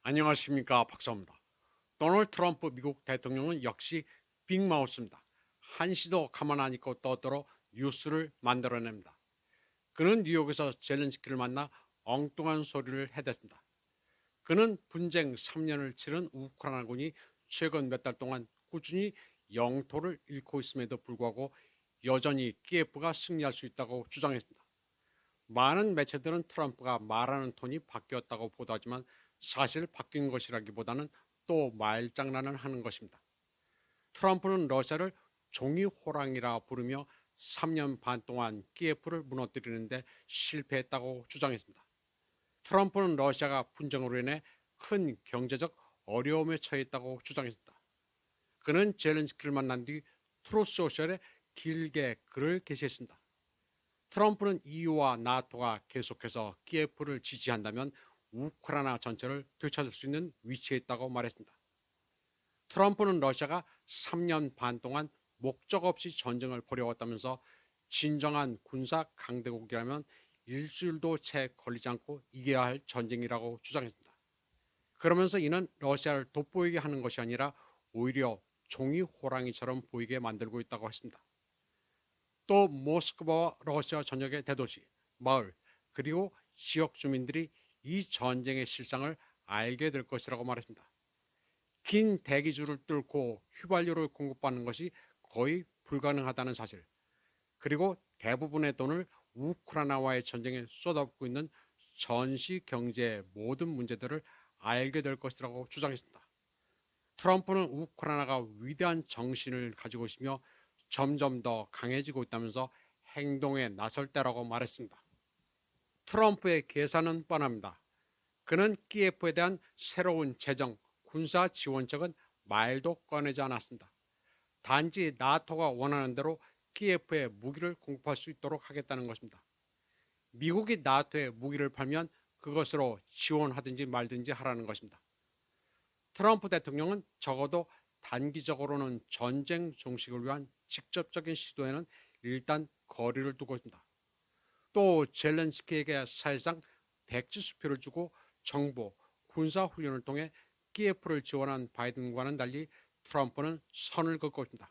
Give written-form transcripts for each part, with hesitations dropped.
안녕하십니까, 박사입니다. 도널드 트럼프 미국 대통령은 역시 빅마우스입니다. 한시도 가만 안 있고 떠들어 뉴스를 만들어냅니다. 그는 뉴욕에서 젤렌스키를 만나 엉뚱한 소리를 해댔습니다. 그는 분쟁 3년을 치른 우크라이나군이 최근 몇 달 동안 꾸준히 영토를 잃고 있음에도 불구하고 여전히 키예프가 승리할 수 있다고 주장했습니다. 많은 매체들은 트럼프가 말하는 톤이 바뀌었다고 보도하지만 사실 바뀐 것이라기보다는 또 말장난을 하는 것입니다. 트럼프는 러시아를 종이 호랑이라 부르며 3년 반 동안 키예프를 무너뜨리는데 실패했다고 주장했습니다. 트럼프는 러시아가 분쟁으로 인해 큰 경제적 어려움에 처했다고 주장했습니다. 그는 젤렌스키를 만난 뒤 트루스 소셜에 길게 글을 게시했습니다. 트럼프는 EU와 나토가 계속해서 키예프를 지지한다면 우크라이나 전체를 되찾을 수 있는 위치에 있다고 말했습니다. 트럼프는 러시아가 3년 반 동안 목적 없이 전쟁을 벌여왔다면서 진정한 군사 강대국이라면 일주일도 채 걸리지 않고 이겨야 할 전쟁이라고 주장했습니다. 그러면서 이는 러시아를 돋보이게 하는 것이 아니라 오히려 종이 호랑이처럼 보이게 만들고 있다고 했습니다. 또 모스크바와 러시아 전역의 대도시, 마을, 그리고 지역 주민들이 이 전쟁의 실상을 알게 될 것이라고 말했습니다. 긴 대기줄을 뚫고 휘발유를 공급받는 것이 거의 불가능하다는 사실, 그리고 대부분의 돈을 우크라이나와의 전쟁에 쏟아붓고 있는 전시 경제의 모든 문제들을 알게 될 것이라고 주장했습니다. 트럼프는 우크라이나가 위대한 정신을 가지고 있으며 점점 더 강해지고 있다면서 행동에 나설 때라고 말했습니다. 트럼프의 계산은 뻔합니다. 그는 키예프에 대한 새로운 재정, 군사 지원책은 말도 꺼내지 않았습니다. 단지 나토가 원하는 대로 키예프에 무기를 공급할 수 있도록 하겠다는 것입니다. 미국이 나토에 무기를 팔면 그것으로 지원하든지 말든지 하라는 것입니다. 트럼프 대통령은 적어도 단기적으로는 전쟁 종식을 위한 직접적인 시도에는 일단 거리를 두고 있습니다. 또 젤렌스키에게 사실상 백지 수표를 주고 정보, 군사 훈련을 통해 키예프를 지원한 바이든과는 달리 트럼프는 선을 긋고 있습니다.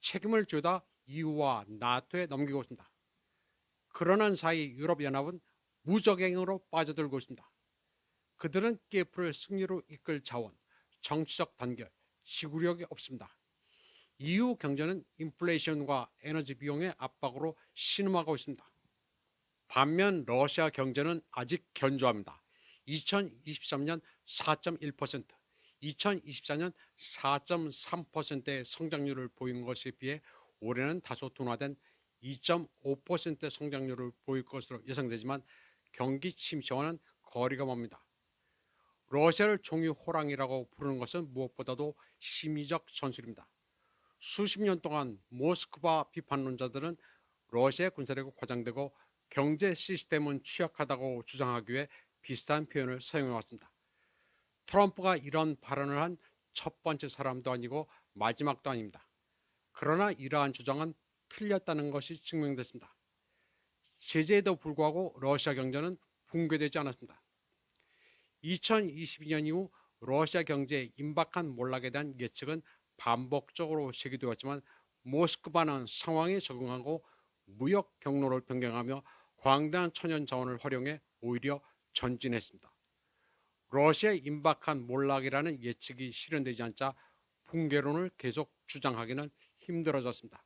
책임을 죄다 EU와 나토에 넘기고 있습니다. 그러는 사이 유럽연합은 무적행으로 빠져들고 있습니다. 그들은 키예프를 승리로 이끌 자원, 정치적 단결, 지구력이 없습니다. EU 경제는 인플레이션과 에너지 비용의 압박으로 신음하고 있습니다. 반면 러시아 경제는 아직 견조합니다. 2023년 4.1%, 2024년 4.3%의 성장률을 보인 것에 비해 올해는 다소 둔화된 2.5% 성장률을 보일 것으로 예상되지만 경기 침체와는 거리가 멉니다. 러시아를 종이 호랑이라고 부르는 것은 무엇보다도 심리적 전술입니다. 수십 년 동안 모스크바 비판론자들은 러시아의 군사력이 과장되고 경제 시스템은 취약하다고 주장하기 위해 비슷한 표현을 사용해 왔습니다. 트럼프가 이런 발언을 한 첫 번째 사람도 아니고 마지막도 아닙니다. 그러나 이러한 주장은 틀렸다는 것이 증명됐습니다. 제재에도 불구하고 러시아 경제는 붕괴되지 않았습니다. 2022년 이후 러시아 경제의 임박한 몰락에 대한 예측은 반복적으로 제기되었지만 모스크바는 상황에 적응하고 무역 경로를 변경하며 광대한 천연 자원을 활용해 오히려 전진했습니다. 러시아의 임박한 몰락이라는 예측이 실현되지 않자 붕괴론을 계속 주장하기는 힘들어졌습니다.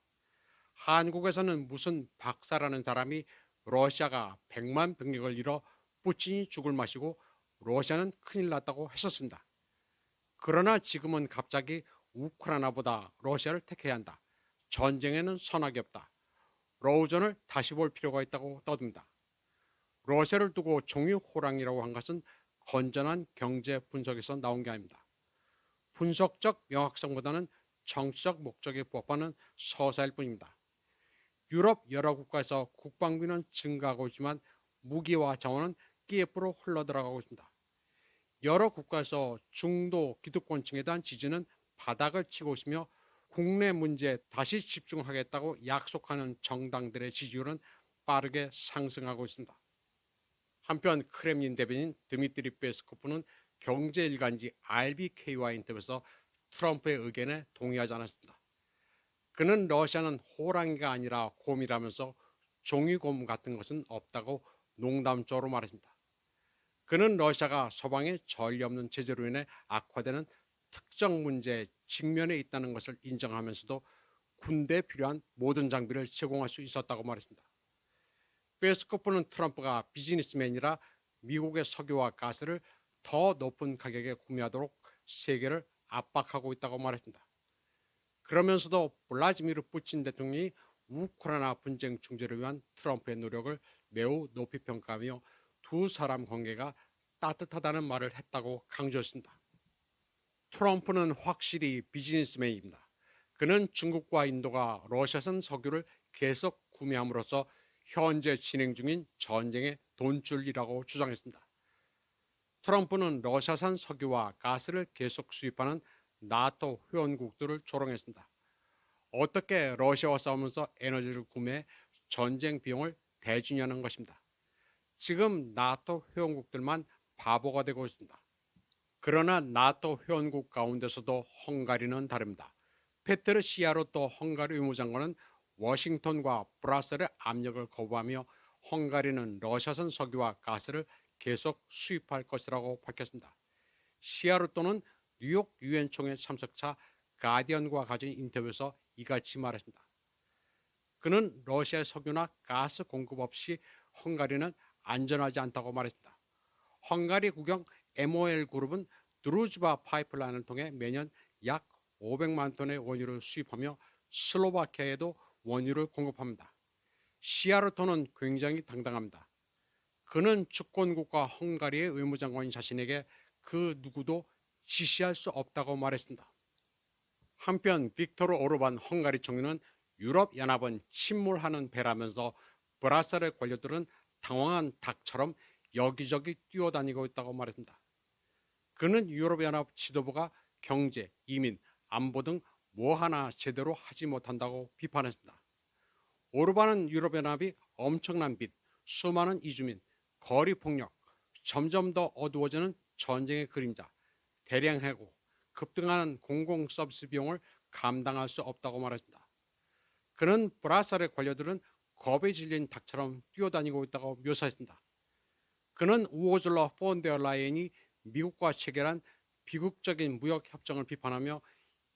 한국에서는 무슨 박사라는 사람이 러시아가 100만 병력을 잃어 푸틴이 죽을 맛이고 러시아는 큰일 났다고 했었습니다. 그러나 지금은 갑자기 우크라이나보다 러시아를 택해야 한다. 전쟁에는 선악이 없다. 러우전을 다시 볼 필요가 있다고 떠듭니다. 러시아를 두고 종이 호랑이라고 한 것은 건전한 경제 분석에서 나온 게 아닙니다. 분석적 명확성보다는 정치적 목적에 부합하는 서사일 뿐입니다. 유럽 여러 국가에서 국방비는 증가하고 있지만 무기와 자원은 키예프로 흘러들어가고 있습니다. 여러 국가에서 중도 기득권층에 대한 지지는 바닥을 치고 있으며 국내 문제에 다시 집중하겠다고 약속하는 정당들의 지지율은 빠르게 상승하고 있습니다. 한편 크렘린 대변인 드미트리 페스코프는 경제일간지 RBK와 인터뷰에서 트럼프의 의견에 동의하지 않았습니다. 그는 러시아는 호랑이가 아니라 곰이라면서 종이곰 같은 것은 없다고 농담적으로 말했습니다. 그는 러시아가 서방의 전례 없는 제재로 인해 악화되는 특정 문제에 직면해 있다는 것을 인정하면서도 군대에 필요한 모든 장비를 제공할 수 있었다고 말했습니다. 페스코프는 트럼프가 비즈니스맨이라 미국의 석유와 가스를 더 높은 가격에 구매하도록 세계를 압박하고 있다고 말했습니다. 그러면서도 블라지미르 푸틴 대통령이 우크라이나 분쟁 중재를 위한 트럼프의 노력을 매우 높이 평가하며 두 사람 관계가 따뜻하다는 말을 했다고 강조했습니다. 트럼프는 확실히 비즈니스맨입니다. 그는 중국과 인도가 러시아산 석유를 계속 구매함으로써 현재 진행 중인 전쟁의 돈줄이라고 주장했습니다. 트럼프는 러시아산 석유와 가스를 계속 수입하는 나토 회원국들을 조롱했습니다. 어떻게 러시아와 싸우면서 에너지를 구매해 전쟁 비용을 대주냐는 것입니다. 지금 나토 회원국들만 바보가 되고 있습니다. 그러나 나토 회원국 가운데서도 헝가리는 다릅니다. 페테르 시아로토 헝가리 의무장관은 워싱턴과 브라셀의 압력을 거부하며 헝가리는 러시아산 석유와 가스를 계속 수입할 것이라고 밝혔습니다. 시아로토는 뉴욕 유엔 총회 참석차 가디언과 가진 인터뷰에서 이같이 말했습니다. 그는 러시아의 석유나 가스 공급 없이 헝가리는 안전하지 않다고 말했습니다. 헝가리 국영 MOL 그룹은 드루즈바 파이프라인을 통해 매년 약 500만 톤의 원유를 수입하며 슬로바키아에도 원유를 공급합니다. 시아르토는 굉장히 당당합니다. 그는 주권국가 헝가리의 의무장관인 자신에게 그 누구도 지시할 수 없다고 말했습니다. 한편 빅토르 오르반 헝가리 총리는 유럽연합은 침몰하는 배라면서 브라셀의 관료들은 당황한 닭처럼 여기저기 뛰어다니고 있다고 말했습니다. 그는 유럽연합 지도부가 경제, 이민, 안보 등 뭐 하나 제대로 하지 못한다고 비판했습니다. 오르반은 유럽연합이 엄청난 빚, 수많은 이주민, 거리 폭력, 점점 더 어두워지는 전쟁의 그림자, 대량 해고, 급등하는 공공 서비스 비용을 감당할 수 없다고 말했습니다. 그는 브라셀의 관료들은 겁에 질린 닭처럼 뛰어다니고 있다고 묘사했습니다. 그는 우르줄라 폰데어라이엔이 미국과 체결한 비극적인 무역 협정을 비판하며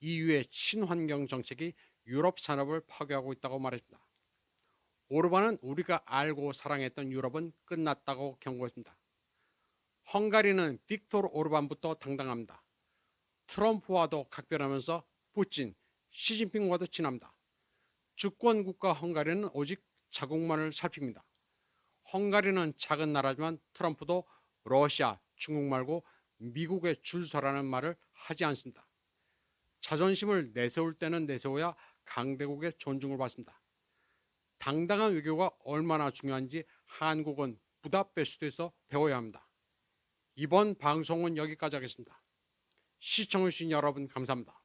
EU의 친환경 정책이 유럽 산업을 파괴하고 있다고 말했습니다. 오르반은 우리가 알고 사랑했던 유럽은 끝났다고 경고했습니다. 헝가리는 빅토르 오르반부터 당당합니다. 트럼프와도 각별하면서 푸틴, 시진핑과도 친합니다. 주권국가 헝가리는 오직 자국만을 살핍니다. 헝가리는 작은 나라지만 트럼프도 러시아, 중국 말고 미국에 줄 서라는 말을 하지 않습니다. 자존심을 내세울 때는 내세워야 강대국의 존중을 받습니다. 당당한 외교가 얼마나 중요한지 한국은 부다페스트에서 배워야 합니다. 이번 방송은 여기까지 하겠습니다. 시청해주신 여러분 감사합니다.